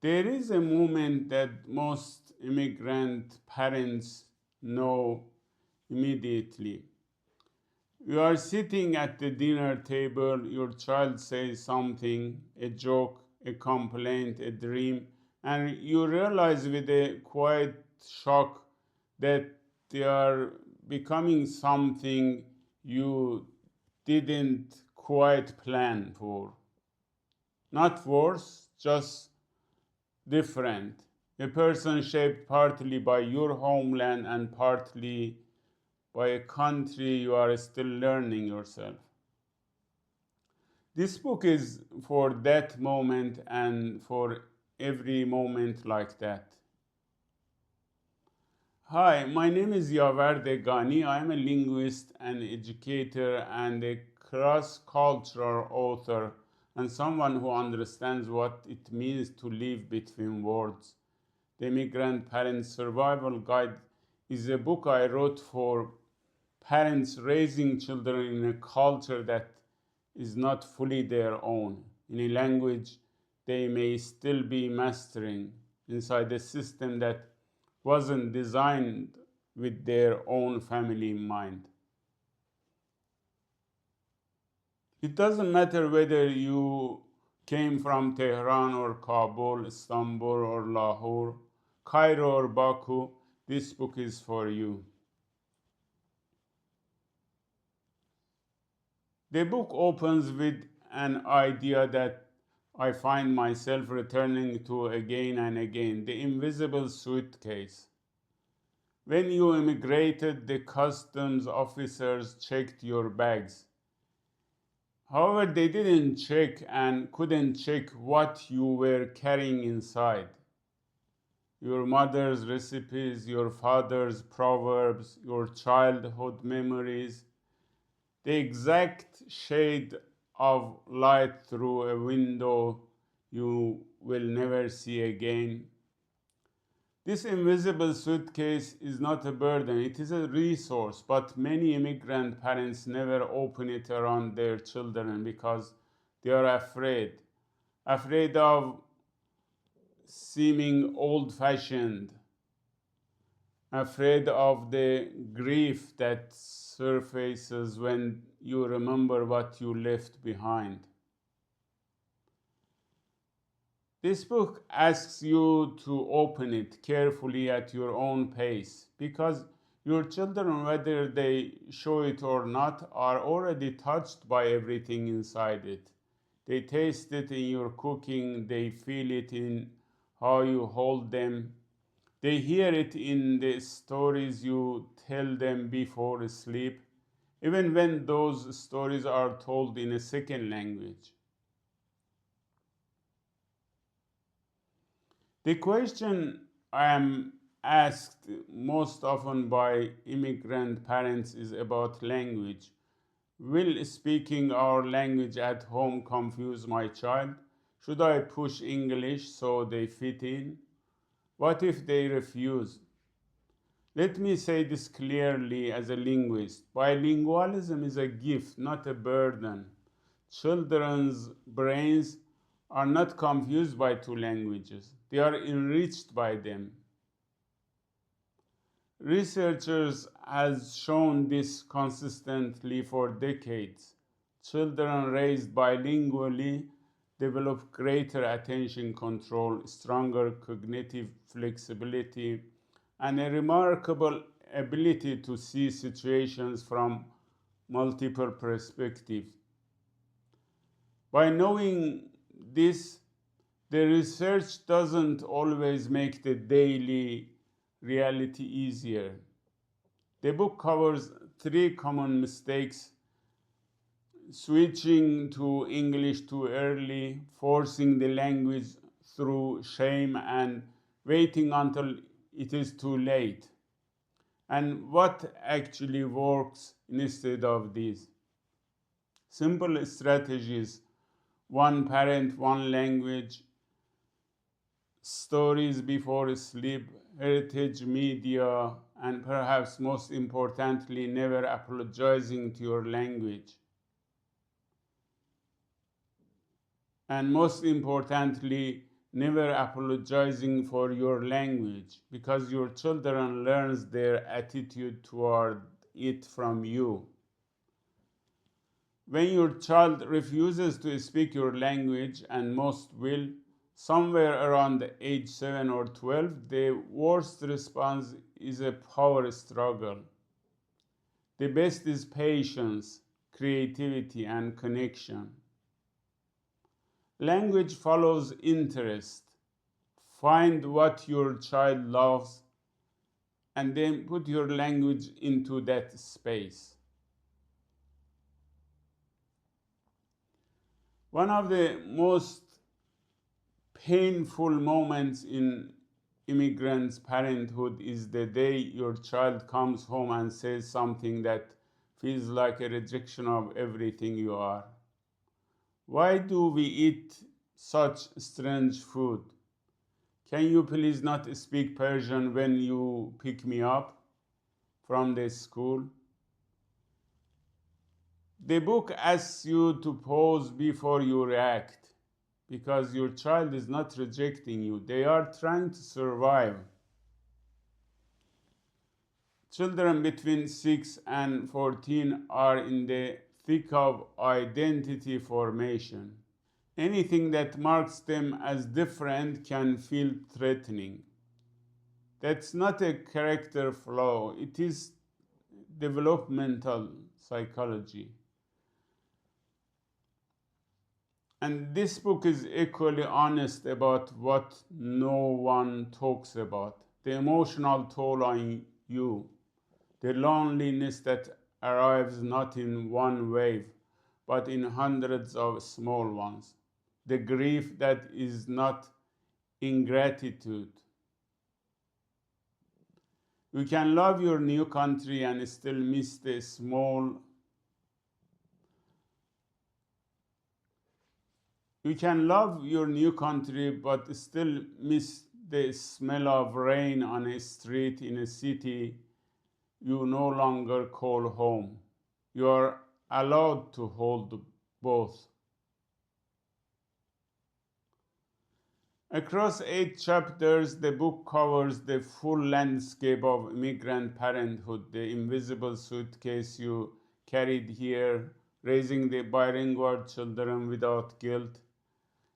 There is a moment that most immigrant parents know immediately. You are sitting at the dinner table, your child says something, a joke, a complaint, a dream, and you realize with a quiet shock that they are becoming something you didn't quite plan for. Not worse, just different. A person shaped partly by your homeland and partly by a country you are still learning yourself. This book is for that moment and for every moment like that. Hi, my name is Yavar Dehghani. I am a linguist, an educator, and a cross-cultural author, and someone who understands what it means to live between worlds. The Immigrant Parents Survival Guide is a book I wrote for parents raising children in a culture that is not fully their own, in a language they may still be mastering, inside a system that wasn't designed with their own family in mind. It doesn't matter whether you came from Tehran or Kabul, Istanbul or Lahore, Cairo or Baku, this book is for you. The book opens with an idea that I find myself returning to again and again, the invisible suitcase. When you immigrated, the customs officers checked your bags. However, they didn't check and couldn't check what you were carrying inside. Your mother's recipes, your father's proverbs, your childhood memories, the exact shade of light through a window you will never see again. This invisible suitcase is not a burden, it is a resource, but many immigrant parents never open it around their children because they are afraid of seeming old fashioned, afraid of the grief that surfaces when you remember what you left behind. This book asks you to open it carefully at your own pace because your children, whether they show it or not, are already touched by everything inside it. They taste it in your cooking, they feel it in how you hold them, they hear it in the stories you tell them before sleep, even when those stories are told in a second language. The question I am asked most often by immigrant parents is about language. Will speaking our language at home confuse my child? Should I push English so they fit in? What if they refuse? Let me say this clearly as a linguist. Bilingualism is a gift, not a burden. Children's brains are not confused by two languages, they are enriched by them. Researchers have shown this consistently for decades. Children raised bilingually develop greater attention control, stronger cognitive flexibility, and a remarkable ability to see situations from multiple perspectives. By knowing this, the research doesn't always make the daily reality easier. The book covers three common mistakes: switching to English too early, forcing the language through shame, and waiting until it is too late. And what actually works instead of these? Simple strategies: one parent, one language, stories before sleep, heritage media, and perhaps most importantly, never apologizing to your language. And most importantly, never apologizing for your language, because your children learns their attitude toward it from you. When your child refuses to speak your language, and most will, somewhere around the age 7 or 12, the worst response is a power struggle. The best is patience, creativity, and connection. Language follows interest. Find what your child loves and then put your language into that space. One of the most painful moments in immigrants' parenthood is the day your child comes home and says something that feels like a rejection of everything you are. Why do we eat such strange food? Can you please not speak Persian when you pick me up from the school? The book asks you to pause before you react, because your child is not rejecting you. They are trying to survive. Children between 6 and 14 are in the thick of identity formation. Anything that marks them as different can feel threatening. That's not a character flaw, it is developmental psychology. And this book is equally honest about what no one talks about: the emotional toll on you, the loneliness that arrives not in one wave, but in hundreds of small ones, the grief that is not ingratitude. You can love your new country and still miss the small. You can love your new country but still miss the smell of rain on a street in a city you no longer call home. You are allowed to hold both. Across 8 chapters, the book covers the full landscape of immigrant parenthood, the invisible suitcase you carried here, raising the bilingual children without guilt,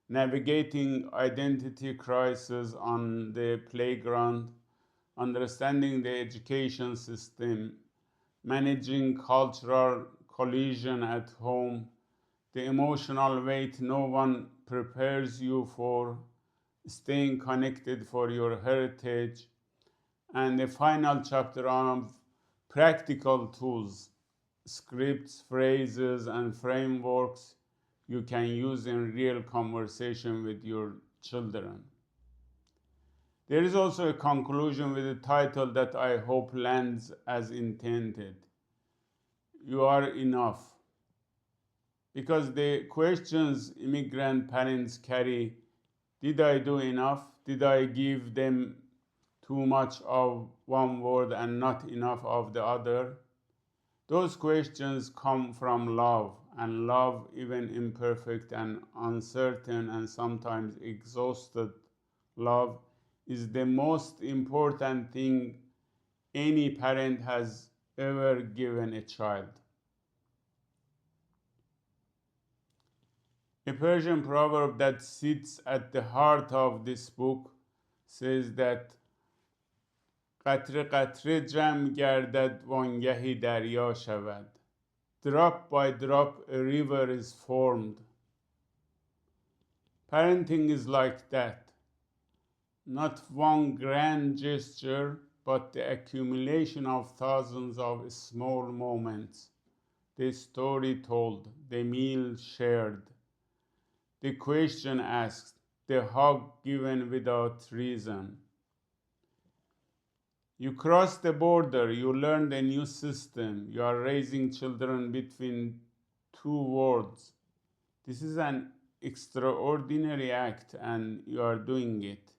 navigating identity crisis on the playground, understanding the education system, managing cultural collision at home, the emotional weight no one prepares you for, staying connected for your heritage, and the final chapter on practical tools, scripts, phrases, and frameworks you can use in real conversation with your children. There is also a conclusion with a title that I hope lands as intended: You Are Enough. Because the questions immigrant parents carry: did I do enough? Did I give them too much of one word and not enough of the other? Those questions come from love, and love, even imperfect and uncertain and sometimes exhausted love, is the most important thing any parent has ever given a child. A Persian proverb that sits at the heart of this book says that قطره قطره جمع گردد وانگهی دریا شود. Drop by drop a river is formed. Parenting is like that. Not one grand gesture, but the accumulation of thousands of small moments. The story told, the meal shared, the question asked, the hug given without reason. You cross the border, you learn a new system, you are raising children between 2 worlds. This is an extraordinary act, and you are doing it.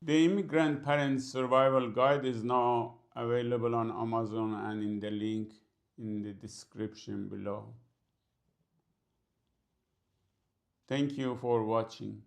The Immigrant Parents Survival Guide is now available on Amazon and in the link in the description below. Thank you for watching.